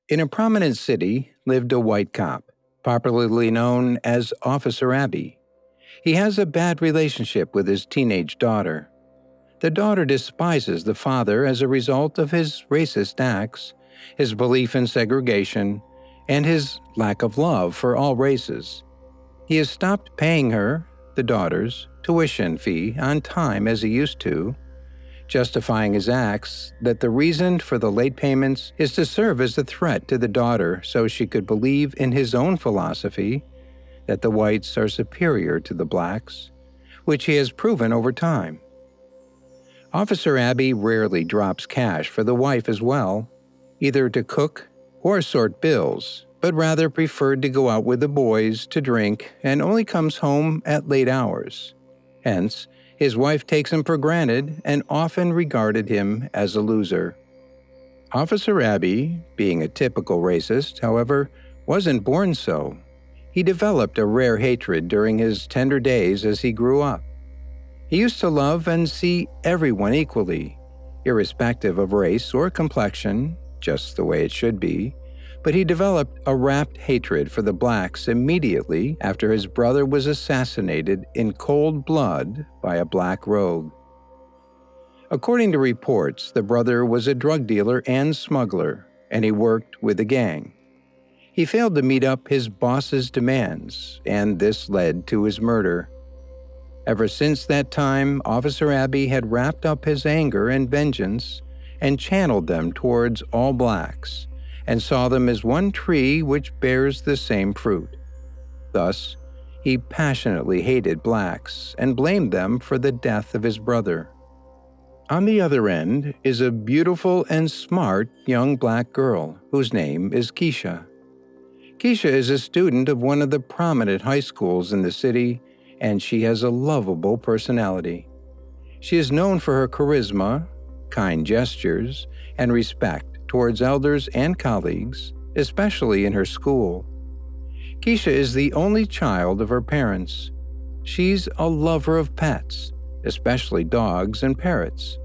In a prominent city lived a white cop, popularly known as Officer Abby. He has a bad relationship with his teenage daughter. The daughter despises the father as a result of his racist acts, his belief in segregation, and his lack of love for all races. He has stopped paying her, the daughter's, tuition fee on time as he used to, justifying his acts that the reason for the late payments is to serve as a threat to the daughter so she could believe in his own philosophy that the whites are superior to the blacks, which he has proven over time. Officer Abby rarely drops cash for the wife as well, either to cook or sort bills, but rather preferred to go out with the boys to drink and only comes home at late hours. Hence, his wife takes him for granted and often regarded him as a loser. Officer Abby, being a typical racist, however, wasn't born so. He developed a rare hatred during his tender days as he grew up. He used to love and see everyone equally, irrespective of race or complexion, just the way it should be, but he developed a rapt hatred for the blacks immediately after his brother was assassinated in cold blood by a black rogue. According to reports, the brother was a drug dealer and smuggler, and he worked with a gang. He failed to meet up his boss's demands, and this led to his murder. Ever since that time, Officer Abby had wrapped up his anger and vengeance and channeled them towards all blacks, and saw them as one tree which bears the same fruit. Thus, he passionately hated blacks and blamed them for the death of his brother. On the other end is a beautiful and smart young black girl whose name is Keisha. Keisha is a student of one of the prominent high schools in the city, and she has a lovable personality. She is known for her charisma, kind gestures, and respect towards elders and colleagues, especially in her school. Keisha is the only child of her parents. She's a lover of pets, especially dogs and parrots.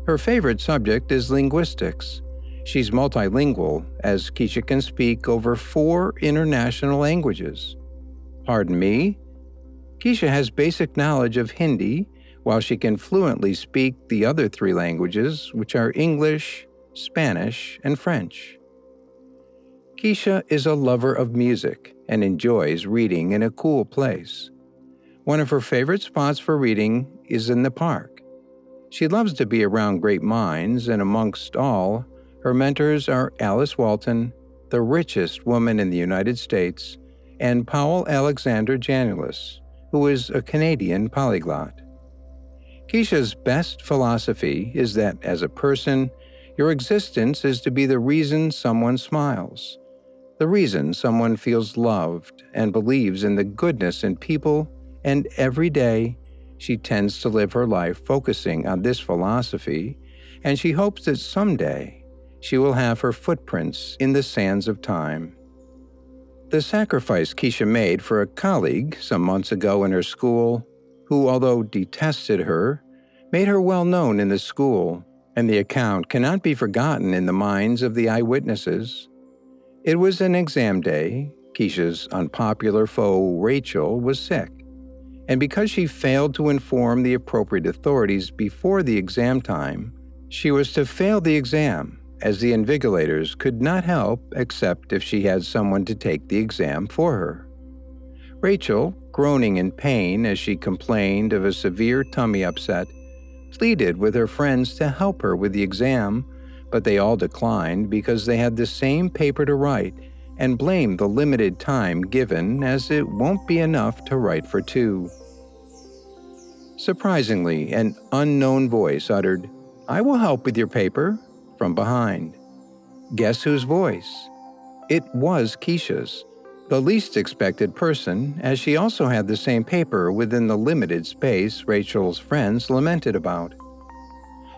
Her favorite subject is linguistics. She's multilingual, as Keisha can speak over 4 international languages. Pardon me? Keisha has basic knowledge of Hindi, while she can fluently speak the other 3 languages, which are English, Spanish, and French. Keisha is a lover of music and enjoys reading in a cool place. One of her favorite spots for reading is in the park. She loves to be around great minds, and amongst all, her mentors are Alice Walton, the richest woman in the United States, and Powell Alexander Janulis, who is a Canadian polyglot. Keisha's best philosophy is that as a person, your existence is to be the reason someone smiles, the reason someone feels loved and believes in the goodness in people, and every day she tends to live her life focusing on this philosophy, and she hopes that someday she will have her footprints in the sands of time. The sacrifice Keisha made for a colleague some months ago in her school, who, although detested her, made her well known in the school, and the account cannot be forgotten in the minds of the eyewitnesses. It was an exam day. Keisha's unpopular foe, Rachel, was sick, and because she failed to inform the appropriate authorities before the exam time, she was to fail the exam, as the invigilators could not help except if she had someone to take the exam for her. Rachel, groaning in pain as she complained of a severe tummy upset, pleaded with her friends to help her with the exam, but they all declined because they had the same paper to write and blamed the limited time given, as it won't be enough to write for 2. Surprisingly, an unknown voice uttered, "I will help with your paper," from behind. Guess whose voice? It was Keisha's, the least expected person, as she also had the same paper within the limited space Rachel's friends lamented about.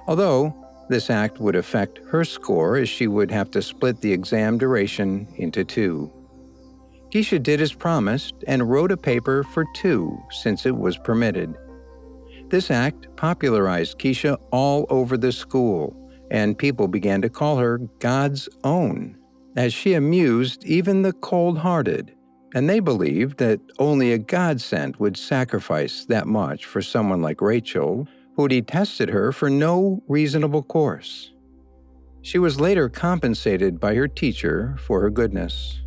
Although this act would affect her score, as she would have to split the exam duration into 2. Keisha did as promised and wrote a paper for 2 since it was permitted. This act popularized Keisha all over the school, and people began to call her God's own. as she amused even the cold-hearted, and they believed that only a godsend would sacrifice that much for someone like Rachel, who detested her for no reasonable course. She was later compensated by her teacher for her goodness.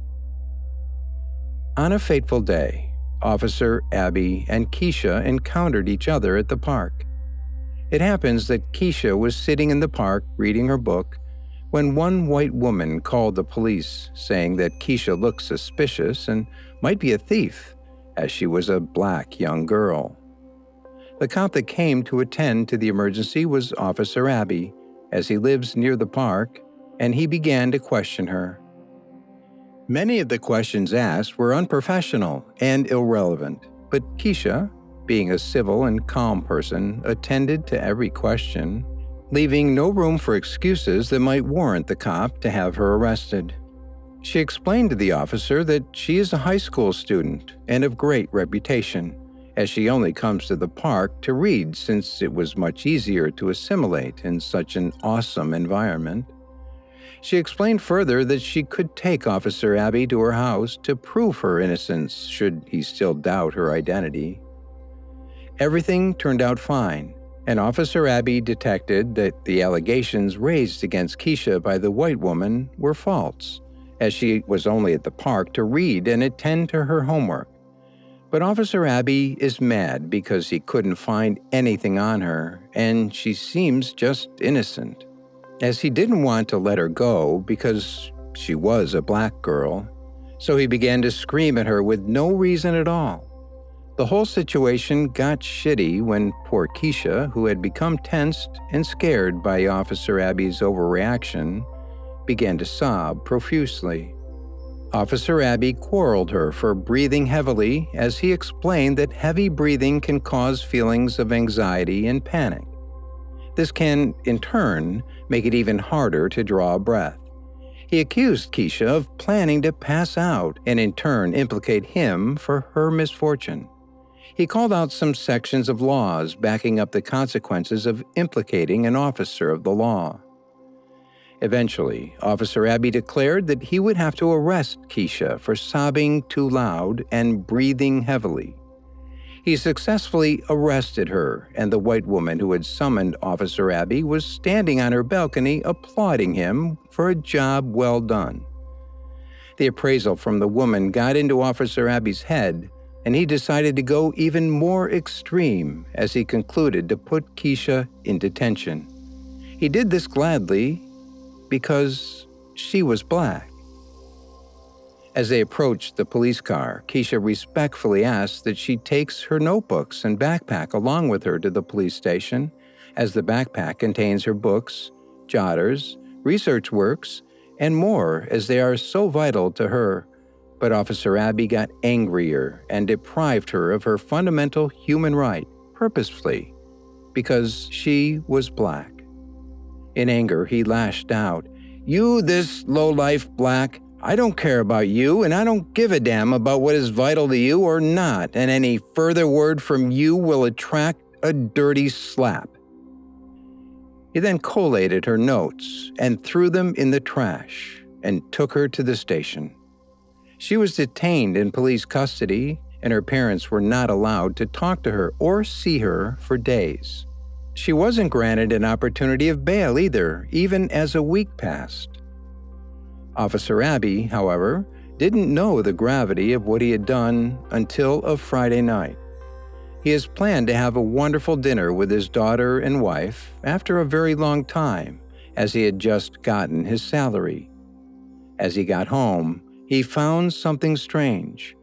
On a fateful day, Officer Abby and Keisha encountered each other at the park. It happens that Keisha was sitting in the park reading her book when one white woman called the police saying that Keisha looked suspicious and might be a thief, as she was a black young girl. The cop that came to attend to the emergency was Officer Abby, as he lives near the park, and he began to question her. Many of the questions asked were unprofessional and irrelevant, but Keisha, being a civil and calm person, attended to every question, leaving no room for excuses that might warrant the cop to have her arrested. She explained to the officer that she is a high school student and of great reputation, as she only comes to the park to read since it was much easier to assimilate in such an awesome environment. She explained further that she could take Officer Abby to her house to prove her innocence should he still doubt her identity. Everything turned out fine, and Officer Abby detected that the allegations raised against Keisha by the white woman were false, as she was only at the park to read and attend to her homework. But Officer Abby is mad because he couldn't find anything on her, and she seems just innocent, as he didn't want to let her go because she was a black girl, so he began to scream at her with no reason at all. The whole situation got shitty when poor Keisha, who had become tensed and scared by Officer Abby's overreaction, began to sob profusely. Officer Abby quarreled her for breathing heavily, as he explained that heavy breathing can cause feelings of anxiety and panic. This can, in turn, make it even harder to draw a breath. He accused Keisha of planning to pass out and in turn implicate him for her misfortune. He called out some sections of laws backing up the consequences of implicating an officer of the law. Eventually, Officer Abby declared that he would have to arrest Keisha for sobbing too loud and breathing heavily. He successfully arrested her, and the white woman who had summoned Officer Abby was standing on her balcony applauding him for a job well done. The appraisal from the woman got into Officer Abby's head, and he decided to go even more extreme as he concluded to put Keisha in detention. He did this gladly because she was black. As they approached the police car, Keisha respectfully asked that she takes her notebooks and backpack along with her to the police station, as the backpack contains her books, jotters, research works, and more, as they are so vital to her. But Officer Abby got angrier and deprived her of her fundamental human right, purposefully, because she was black. In anger, he lashed out, "You, this low-life black, I don't care about you, and I don't give a damn about what is vital to you or not, and any further word from you will attract a dirty slap." He then collated her notes and threw them in the trash and took her to the station. She was detained in police custody, and her parents were not allowed to talk to her or see her for days. She wasn't granted an opportunity of bail either, even as a week passed. Officer Abby, however, didn't know the gravity of what he had done until a Friday night. He has planned to have a wonderful dinner with his daughter and wife after a very long time, as he had just gotten his salary. As he got home, he found something strange.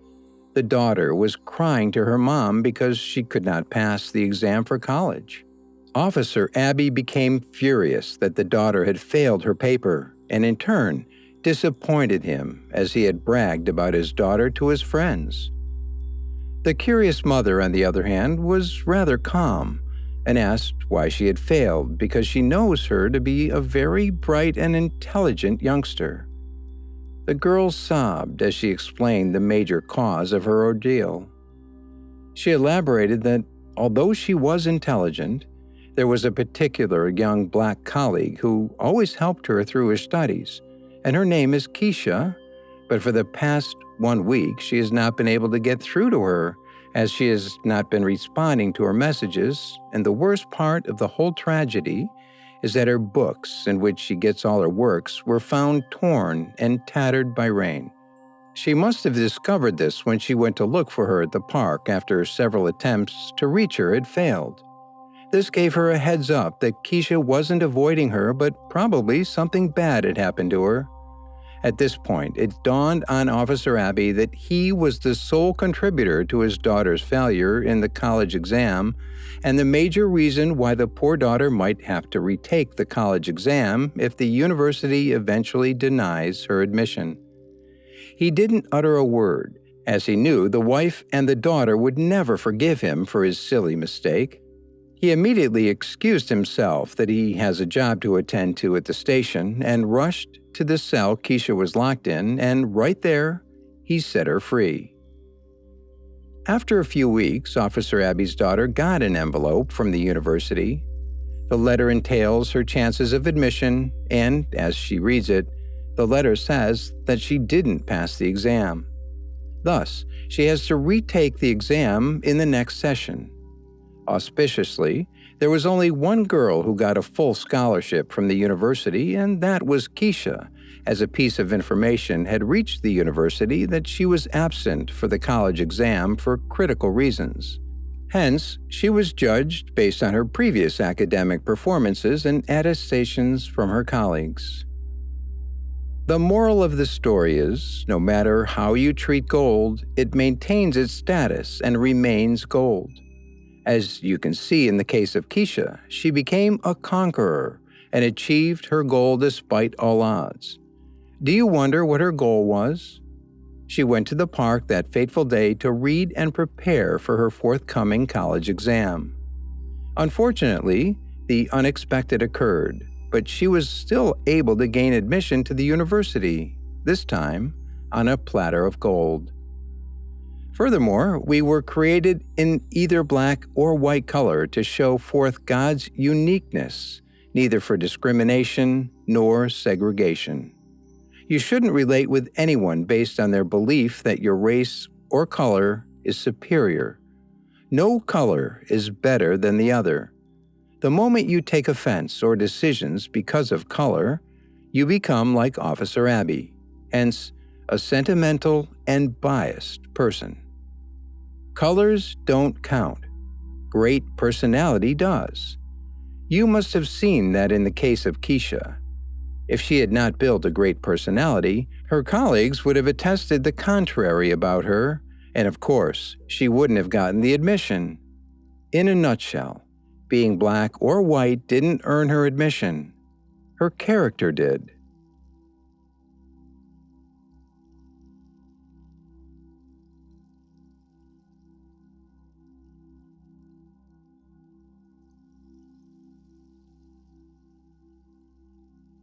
The daughter was crying to her mom because she could not pass the exam for college. Officer Abby became furious that the daughter had failed her paper, and in turn, disappointed him as he had bragged about his daughter to his friends. The curious mother, on the other hand, was rather calm and asked why she had failed because she knows her to be a very bright and intelligent youngster. The girl sobbed as she explained the major cause of her ordeal. She elaborated that although she was intelligent, there was a particular young black colleague who always helped her through her studies, and her name is Keisha, but for the past 1 week she has not been able to get through to her as she has not been responding to her messages, and the worst part of the whole tragedy is that her books, in which she gets all her works, were found torn and tattered by rain. She must have discovered this when she went to look for her at the park after several attempts to reach her had failed. This gave her a heads up that Keisha wasn't avoiding her, but probably something bad had happened to her. At this point, it dawned on Officer Abbey that he was the sole contributor to his daughter's failure in the college exam, and the major reason why the poor daughter might have to retake the college exam if the university eventually denies her admission. He didn't utter a word, as he knew the wife and the daughter would never forgive him for his silly mistake. He immediately excused himself that he has a job to attend to at the station and rushed to the cell Keisha was locked in, and right there, he set her free. After a few weeks, Officer Abbey's daughter got an envelope from the university. The letter entails her chances of admission, and, as she reads it, the letter says that she didn't pass the exam. Thus, she has to retake the exam in the next session. Auspiciously, there was only one girl who got a full scholarship from the university, and that was Keisha, as a piece of information had reached the university that she was absent for the college exam for critical reasons. Hence, she was judged based on her previous academic performances and attestations from her colleagues. The moral of the story is, no matter how you treat gold, it maintains its status and remains gold. As you can see in the case of Keisha, she became a conqueror and achieved her goal despite all odds. Do you wonder what her goal was? She went to the park that fateful day to read and prepare for her forthcoming college exam. Unfortunately, the unexpected occurred, but she was still able to gain admission to the university, this time on a platter of gold. Furthermore, we were created in either black or white color to show forth God's uniqueness, neither for discrimination nor segregation. You shouldn't relate with anyone based on their belief that your race or color is superior. No color is better than the other. The moment you take offense or decisions because of color, you become like Officer Abbey, hence a sentimental and biased person. Colors don't count. Great personality does. You must have seen that in the case of Keisha. If she had not built a great personality, her colleagues would have attested the contrary about her, and of course, she wouldn't have gotten the admission. In a nutshell, being black or white didn't earn her admission. Her character did.